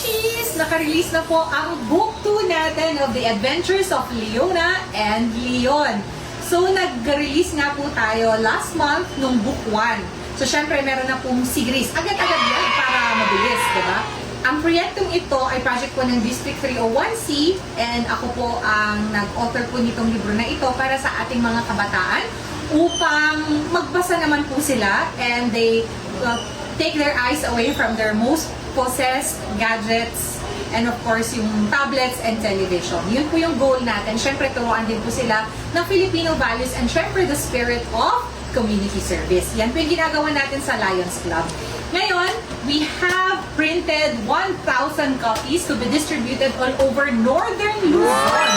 Cookies! Naka-release na po ang book 2 natin of The Adventures of Leona and Leon. So, nag-release nga po tayo last month nung book 1. So, syempre, meron na pong series. Agad-agad yan para mabilis, diba? Ang proyektong ito ay project po ng District 301C and ako po ang nag-author po nitong libro na ito para sa ating mga kabataan upang magbasa naman po sila and they take their eyes away from their most possessed gadgets and of course yung tablets and television. Yun po yung goal natin. Syempre turuan din po sila ng Filipino values and syempre the spirit of community service. Yan po yung ginagawa natin sa Lions Club. Ngayon, we have printed 1,000 copies to be distributed all over Northern Luzon.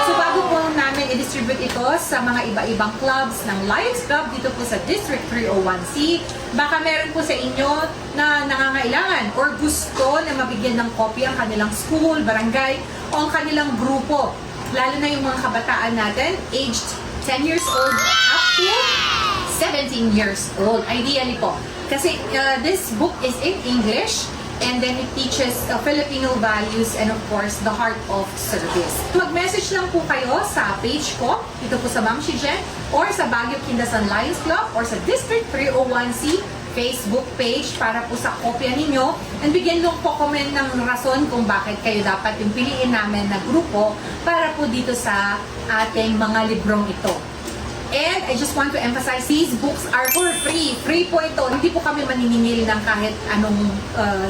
So bago po namin i-distribute ito sa mga iba-ibang clubs ng Lions Club dito po sa District 301C, baka meron po sa inyo na nangangailangan or gusto na mabigyan ng copy ang kanilang school, barangay, o ang kanilang grupo. Lalo na yung mga kabataan natin, aged 10 years old up to 17 years old, ideally po. Kasi this book is in English and then it teaches Filipino values and of course the heart of service. Mag-message lang po kayo sa page ko, dito po sa Ma'am Shijen, or sa Baguio Kindasan Lions Club or sa District 301C Facebook page para po sa kopya ninyo and bigyan lang po comment ng rason kung bakit kayo dapat yung piliin namin na grupo para po dito sa ating mga librong ito. And I just want to emphasize, these books are for free. Free po ito. Hindi po kami maniningil ng kahit anong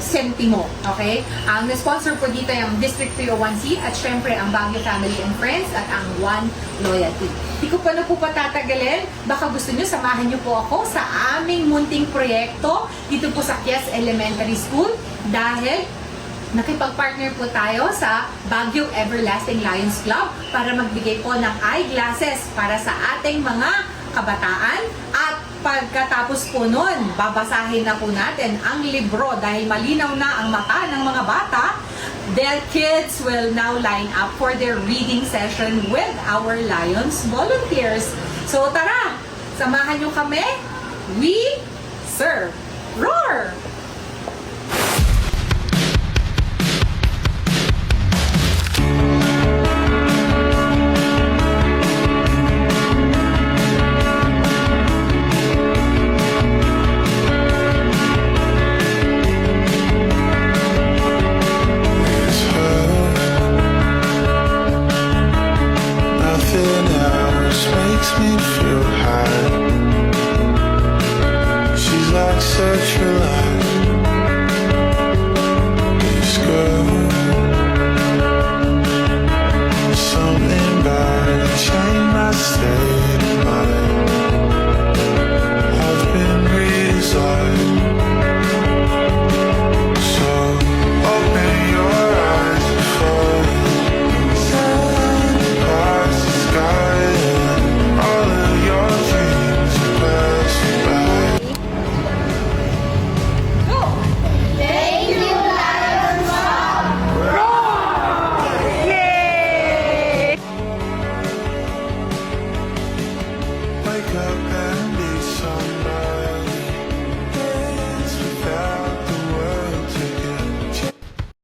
sentimo. Okay? Ang sponsor po dito yung District 301C at syempre ang Baguio Family and Friends at ang One Loyalty. Hindi ko pa na po patatagalin. Baka gusto nyo, samahan nyo po ako sa aming munting proyekto dito po sa Kies Elementary School dahil nakipag-partner po tayo sa Baguio Everlasting Lions Club para magbigay po ng eyeglasses para sa ating mga kabataan at pagkatapos po nun, babasahin na po natin ang libro dahil malinaw na ang mata ng mga bata. Their kids will now line up for their reading session with our Lions volunteers. So tara, samahan nyo kami. We serve. Roar!